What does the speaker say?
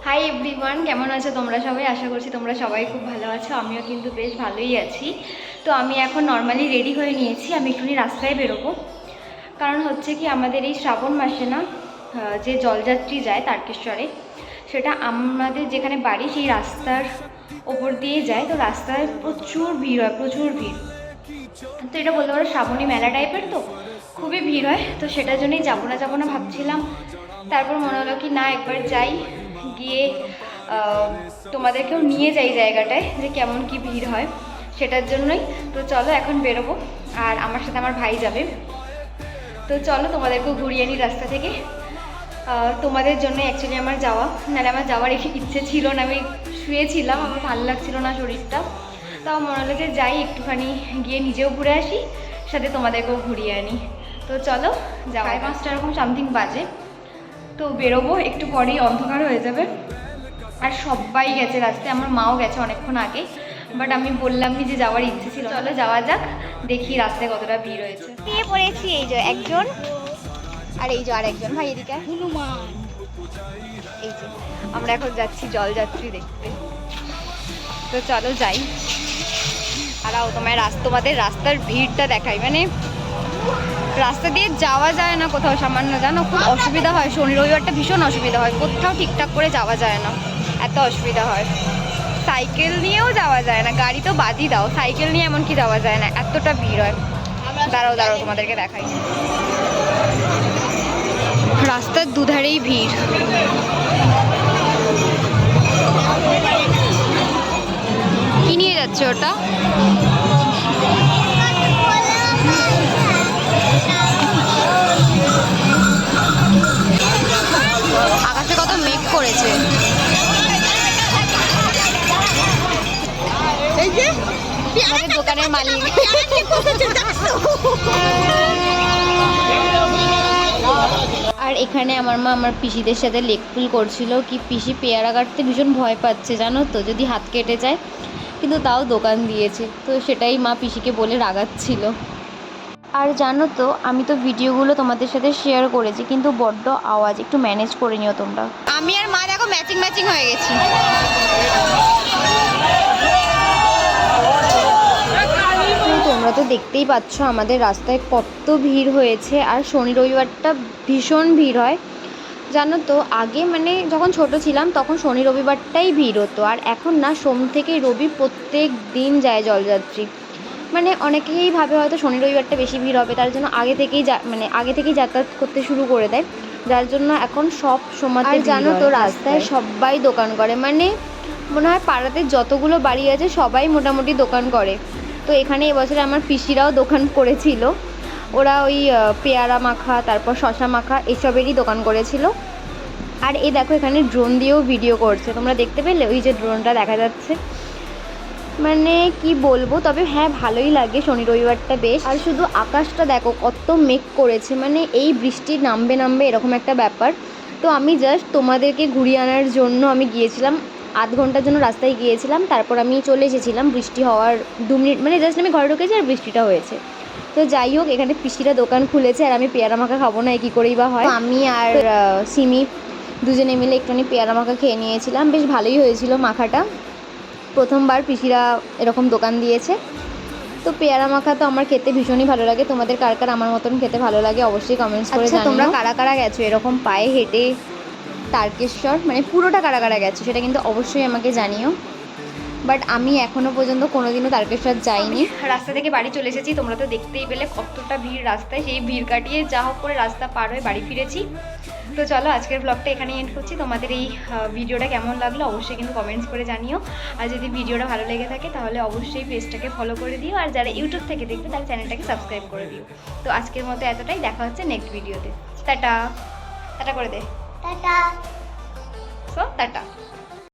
Hi everyone, কেমন আছো তোমরা সবাই? আশা করছি তোমরা সবাই খুব ভালো আছো। আমিও কিন্তু বেশ ভালোই আছি। তো আমি এখন নর্মালি রেডি হয়ে নিয়েছি, আমি একটুখানি রাস্তায় বেরোবো। কারণ হচ্ছে কি, আমাদের এই শ্রাবণ মাসে না যে জলযাত্রী যায় তারকেশ্বরে, সেটা আমাদের যেখানে বাড়ি সেই রাস্তার ওপর দিয়ে যায়। তো রাস্তায় প্রচুর ভিড় হয়, প্রচুর ভিড়। তো এটা বলতে পারো শ্রাবণী মেলা টাইপের, তো খুবই ভিড় হয়। তো সেটার জন্যই যাবো না ভাবছিলাম। তারপর মনে হলো কি না, একবার যাই, গিয়ে তোমাদেরকেও নিয়ে যাই জায়গাটায়, যে কেমন কি ভিড় হয় সেটার জন্যই। তো চলো এখন বেরোবো, আর আমার সাথে আমার ভাই যাবে। তো চলো তোমাদেরকেও ঘুরিয়ে নিই রাস্তা থেকে। তোমাদের জন্য অ্যাকচুয়ালি আমার যাওয়া, নাহলে আমার যাওয়ার ইচ্ছে ছিল না। আমি শুয়েছিলাম, আমার ভালো লাগছিল না শরীরটা। তাও মনে হলো যে যাই, একটুখানি গিয়ে নিজেও ঘুরে আসি, সাথে তোমাদেরকেও ঘুরিয়ে আনি। তো চলো যাও। 5:30 এরকম সামথিং বাজে। তো বেরোবো, একটু পরেই অন্ধকার হয়ে যাবে। আর সবাই গেছে রাস্তায়, আমার মাও গেছে অনেকক্ষণ আগে। বাট আমি বললামই যে যাওয়ার ইচ্ছে ছিল। চলো যাওয়া যাক, দেখি রাস্তায় কতটা ভিড় হয়েছে। নিয়ে পড়েছি, এই যে একজন আর এই যে আরেকজন ভাই, এদিকে হনুমান। এই যে আমরা এখন যাচ্ছি জলযাত্রী দেখতে। তো চলো যাই। আর তোমাদের রাস্তার ভিড়টা দেখাই, মানে রাস্তা দিয়ে যাওয়া যায় না কোথাও সামান্য, জানো খুব অসুবিধা হয়। শনি রবিবারটা ভীষণ অসুবিধা হয়, কোথাও ঠিকঠাক করে যাওয়া যায় না, এত অসুবিধা হয়। সাইকেল নিয়েও যাওয়া যায় না, গাড়ি তো বাদই দাও, সাইকেল নিয়ে এমনকি যাওয়া যায় না, এতটা ভিড় হয়। দাঁড়াও তোমাদেরকে দেখাই। রাস্তার দুধারেই ভিড়। কি নিয়ে যাচ্ছে ওটা? আকাশে কত মেঘ করেছে। দোকানের মালিক। আর এখানে আমার মা আমার পিসিদের সাথে লেকপুল করছিল। কি পিসি পেয়ারা কাটতে ভীষণ ভয় পাচ্ছে, জানো তো, যদি হাত কেটে যায়। কিন্তু তাও দোকান দিয়েছে, তো সেটাই মা পিসিকে বলে রাগাচ্ছিল। আর জানো তো, আমি তো ভিডিওগুলো তোমাদের সাথে শেয়ার করেছি, কিন্তু বড্ড আওয়াজ, একটু ম্যানেজ করে নিও তোমরা। আমি আর মা দেখো ম্যাচিং হয়ে গেছি। তোমরা তো দেখতেই পাচ্ছ আমাদের রাস্তায় কত ভিড় হয়েছে। আর শনি রবিবারটা ভীষণ ভিড় হয়, জানো তো। আগে মানে যখন ছোট ছিলাম তখন শনি রবিবারটাই ভিড় হতো, আর এখন না, সোম থেকে রবি প্রত্যেক দিন যায় জলযাত্রী। মানে অনেকেই ভাবে হয়তো শনি রবিবারটা বেশি ভিড় হবে, তার জন্য আগে থেকেই যাতায়াত করতে শুরু করে দেয়, যার জন্য এখন সব সময়। আর জানো তো, রাস্তায় সবাই দোকান করে, মানে মনে হয় পাড়াতে যতগুলো বাড়ি আছে সবাই মোটামুটি দোকান করে। তো এখানে এবছরে আমার পিসিরাও দোকান করেছিল। ওরা ওই পেয়ারা মাখা, তারপর শশা মাখা, এসবেরই দোকান করেছিল। আর এই দেখো, এখানে ড্রোন দিয়েও ভিডিও করছে, তোমরা দেখতে পেলে? ওই যে ড্রোনটা দেখা যাচ্ছে। মানে কি বলবো, তবে হ্যাঁ ভালোই লাগে শনি রবিবারটা বেশ। আর শুধু আকাশটা দেখো কত মেঘ করেছে, মানে এই বৃষ্টি নামবে এরকম একটা ব্যাপার। তো আমি জাস্ট তোমাদেরকে ঘুরিয়ে আনার জন্য আমি গিয়েছিলাম, আধ ঘন্টার জন্য রাস্তায় গিয়েছিলাম, তারপর আমি চলে এসেছিলাম। বৃষ্টি হওয়ার 2 মিনিট, মানে জাস্ট আমি ঘরে ঢুকেছি আর বৃষ্টিটা হয়েছে। তো যাই হোক, এখানে পিসিরা দোকান খুলেছে, আর আমি পেয়ারা মাখা খাবো না, কী করেই বা হয়। আমি আর সিমি দুজনে মিলে একটুখানি পেয়ারা মাখা খেয়ে নিয়েছিলাম, বেশ ভালোই হয়েছিল মাখাটা। প্রথমবার পিসিরা এরকম দোকান দিয়েছে। তো পেয়ারা মাখা তো আমার খেতে ভীষণই ভালো লাগে। তোমাদের কার কার আমার মতন খেতে ভালো লাগে অবশ্যই কমেন্টস করে জানিও। তোমরা কারা কারা গেছো এরকম পায়ে হেঁটে তারকেশ্বর, মানে পুরোটা কারা কারা গেছো সেটা কিন্তু অবশ্যই আমাকে জানিও। বাট আমি এখনও পর্যন্ত কোনোদিনও তারকেশ্বর যাইনি। রাস্তা থেকে বাড়ি চলে এসেছি, তোমরা তো দেখতেই পেলে কতটা ভিড় রাস্তায়। সেই ভিড় কাটিয়ে যা হোক করে রাস্তা পার হয়ে বাড়ি ফিরেছি। তো চলো আজকের ব্লগটা এখানেই এন্ড করছি। তোমাদের এই ভিডিওটা কেমন লাগলো অবশ্যই কিন্তু কমেন্টস করে জানিও। আর যদি ভিডিওটা ভালো লেগে থাকে তাহলে অবশ্যই পেজটাকে ফলো করে দিও, আর যারা ইউটিউব থেকে দেখবে তার চ্যানেলটাকে সাবস্ক্রাইব করে দিও। তো আজকের মতো এতটাই, দেখা হচ্ছে নেক্সট ভিডিওতে। টাটা করে দে, টাটা। টাটা।